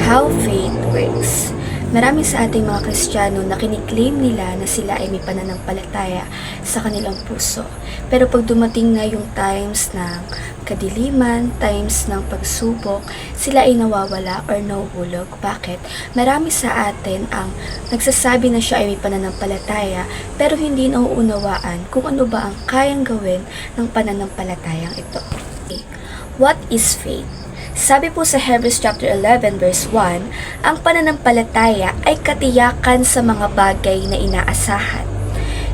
How faith works. Marami sa ating mga Kristiyano na kiniklaim nila na sila ay may pananampalataya sa kanilang puso. Pero pag dumating na yung times ng kadiliman, times ng pagsubok, sila ay nawawala or nahuhulog. Bakit? Marami sa atin ang nagsasabi na siya ay may pananampalataya pero hindi nauunawaan kung ano ba ang kayang gawin ng pananampalatayang ito. What is faith? Sabi po sa Hebrews chapter 11 verse 1, ang pananampalataya ay katiyakan sa mga bagay na inaasahan.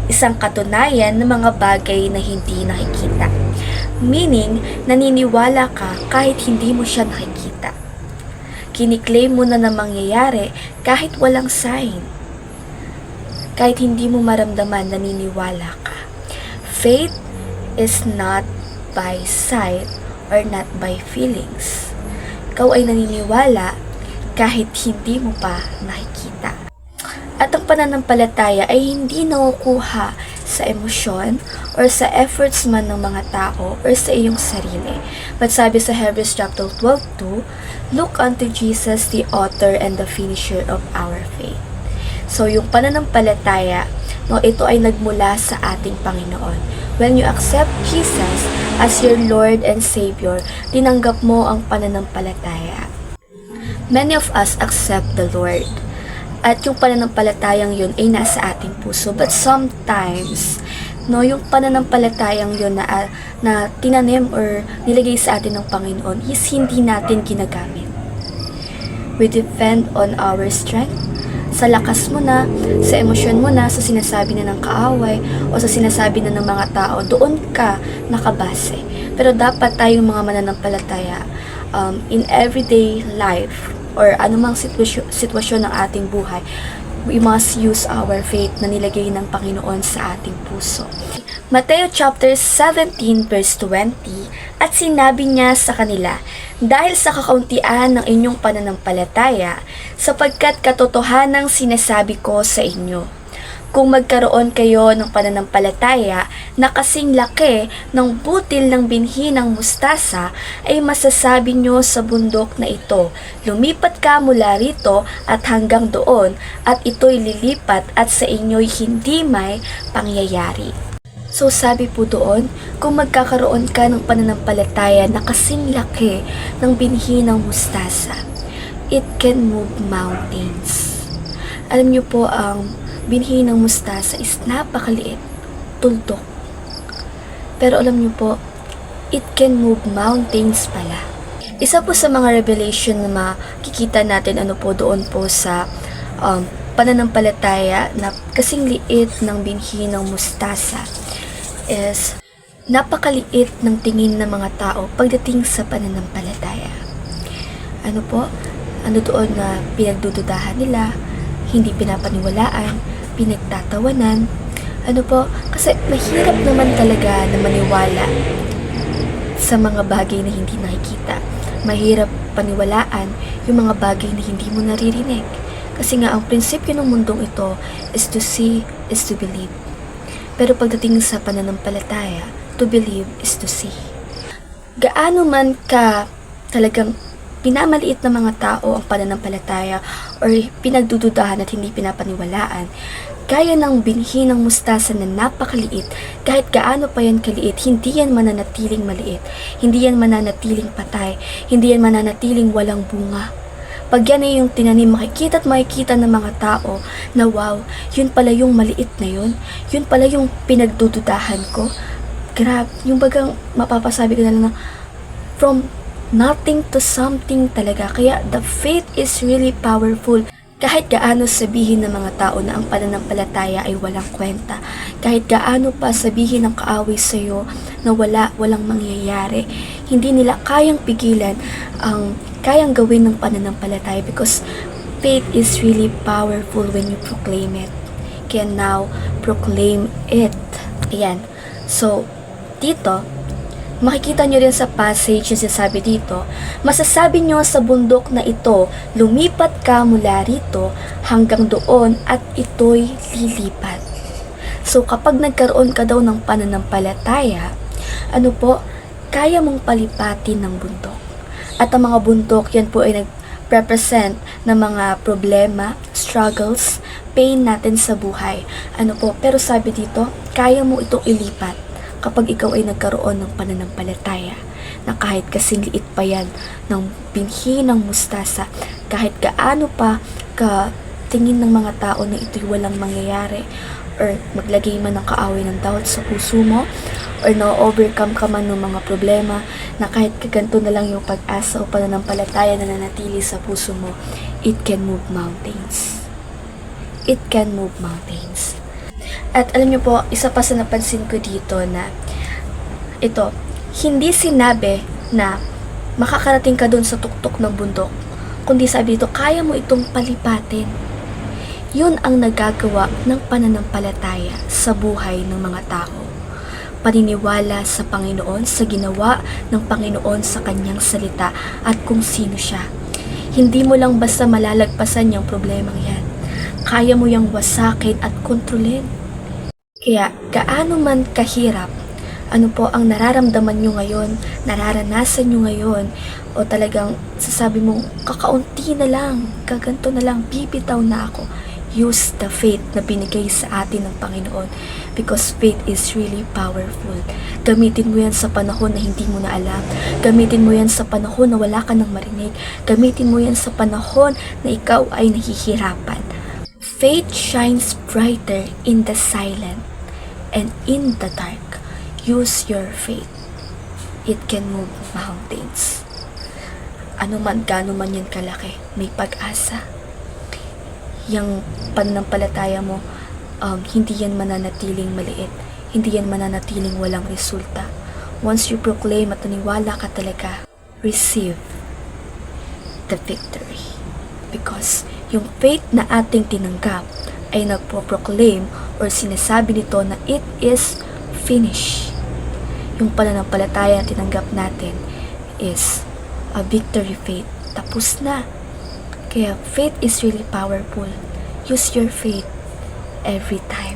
Isang katunayan ng mga bagay na hindi nakikita. Meaning, naniniwala ka kahit hindi mo siya nakikita. Kiniklaim mo na mangyayari kahit walang sign. Kahit hindi mo maramdaman, naniniwala ka. Faith is not by sight or not by feelings. Ikaw ay naniniwala kahit hindi mo pa nakikita. At ang pananampalataya ay hindi nakukuha sa emosyon or sa efforts man ng mga tao or sa iyong sarili. But sabi sa Hebrews chapter 12:2, look unto Jesus, the author and the finisher of our faith. So yung pananampalataya, ito ay nagmula sa ating Panginoon. When you accept Jesus as your Lord and Savior, tinanggap mo ang pananampalataya. Many of us accept the Lord. At yung pananampalatayang yun ay nasa ating puso. But sometimes, yung pananampalatayang yun na tinanim or nilagay sa atin ng Panginoon is hindi natin ginagamit. We depend on our strength, sa lakas mo na, sa emosyon mo na, sa sinasabi na ng kaaway, o sa sinasabi na ng mga tao, doon ka nakabase. Pero dapat tayong mga mananampalataya, in everyday life, or anumang sitwasyon ng ating buhay, we must use our faith na nilagay ng Panginoon sa ating puso. Mateo chapter 17 verse 20, at sinabi niya sa kanila, dahil sa kakauntian ng inyong pananampalataya, sapagkat katotohanang sinasabi ko sa inyo, kung magkaroon kayo ng pananampalataya na kasing laki ng butil ng binhi ng mustasa, ay masasabi nyo sa bundok na ito, lumipat ka mula rito at hanggang doon, at ito'y lilipat at sa inyo'y hindi may pangyayari. So sabi po doon, kung magkakaroon ka ng pananampalataya na kasing laki ng binhi ng mustasa, it can move mountains. Alam niyo po, ang binhi ng mustasa is napakaliit, tuldok. Pero alam niyo po, it can move mountains pala. Isa po sa mga revelation na makikita natin doon po sa pananampalataya na kasing liit ng binhi ng mustasa is napakaliit ng tingin ng mga tao pagdating sa pananampalataya. Ano doon na pinagdududahan nila, hindi pinapaniwalaan, pinagtatawanan. Kasi mahirap naman talaga na maniwala sa mga bagay na hindi nakikita. Mahirap paniwalaan yung mga bagay na hindi mo naririnig. Kasi nga, ang prinsipyo ng mundong ito is to see, is to believe. Pero pagdating sa pananampalataya, to believe is to see. Gaano man ka talagang pinamaliit ng mga tao ang pananampalataya or pinagdududahan at hindi pinapaniwalaan, gaya ng binhi ng mustasa na napakaliit, kahit gaano pa yan kaliit, hindi yan mananatiling maliit, hindi yan mananatiling patay, hindi yan mananatiling walang bunga. Pag yan ay yung tinanim, makikita at makikita ng mga tao na wow, yun pala yung maliit na yun pala yung pinagdududahan ko. Grabe, yung bagang mapapasabi ko na lang na from nothing to something talaga. Kaya the faith is really powerful. Kahit gaano sabihin ng mga tao na ang pananampalataya ay walang kwenta, kahit gaano pa sabihin ng kaaway sa'yo na walang mangyayari, hindi nila kayang pigilan ang kayang gawin ng pananampalataya because faith is really powerful when you proclaim it. Can now proclaim it. Ayan. So, dito, makikita nyo rin sa passage na sinasabi dito, masasabi nyo sa bundok na ito, lumipat ka mula rito hanggang doon at ito'y lilipat. So kapag nagkaroon ka daw ng pananampalataya, kaya mong palipatin ng bundok. At ang mga bundok, yan po ay represent ng mga problema, struggles, pain natin sa buhay. Pero sabi dito, kaya mo itong ilipat kapag ikaw ay nagkaroon ng pananampalataya na kahit kasing liit pa yan ng binhi ng mustasa, kahit gaano pa ka tingin ng mga tao na ito'y walang mangyayari, or maglagay man ng kaaway ng doubt sa puso mo, or na-overcome ka man ng mga problema, na kahit kaganto na lang yung pag-asa o pananampalataya na nanatili sa puso mo, it can move mountains. It can move mountains. At alam niyo po, isa pa sa napansin ko dito na ito, hindi sinabi na makakarating ka doon sa tuktok ng bundok, kundi sabi dito, kaya mo itong palipatin. Yun ang nagagawa ng pananampalataya sa buhay ng mga tao. Paniniwala sa Panginoon, sa ginawa ng Panginoon sa kanyang salita at kung sino siya. Hindi mo lang basta malalagpasan yung problemang yan. Kaya mo yung wasakin at kontrolin. Kaya gaano man kahirap, ano po ang nararamdaman nyo ngayon, nararanasan nyo ngayon, o talagang sasabi mong kakaunti na lang, kaganto na lang, bibitaw na ako. Use the faith na binigay sa atin ng Panginoon, because faith is really powerful. Gamitin mo yan sa panahon na hindi mo na alam. Gamitin mo yan sa panahon na wala ka nang marinig. Gamitin mo yan sa panahon na ikaw ay nahihirapan. Faith shines brighter in the silent and in the dark. Use your faith. It can move mountains. Ano man, gaano man yan kalaki, may pag-asa. Yang pananampalataya mo, hindi yan mananatiling maliit. Hindi yan mananatiling walang resulta. Once you proclaim at naniwala ka talaga, receive the victory. Because yung faith na ating tinanggap ay nagpo-proclaim or sinasabi nito na it is finished. Yung pananampalataya na tinanggap natin is a victory faith. Tapos na. Kaya faith is really powerful. Use your faith every time.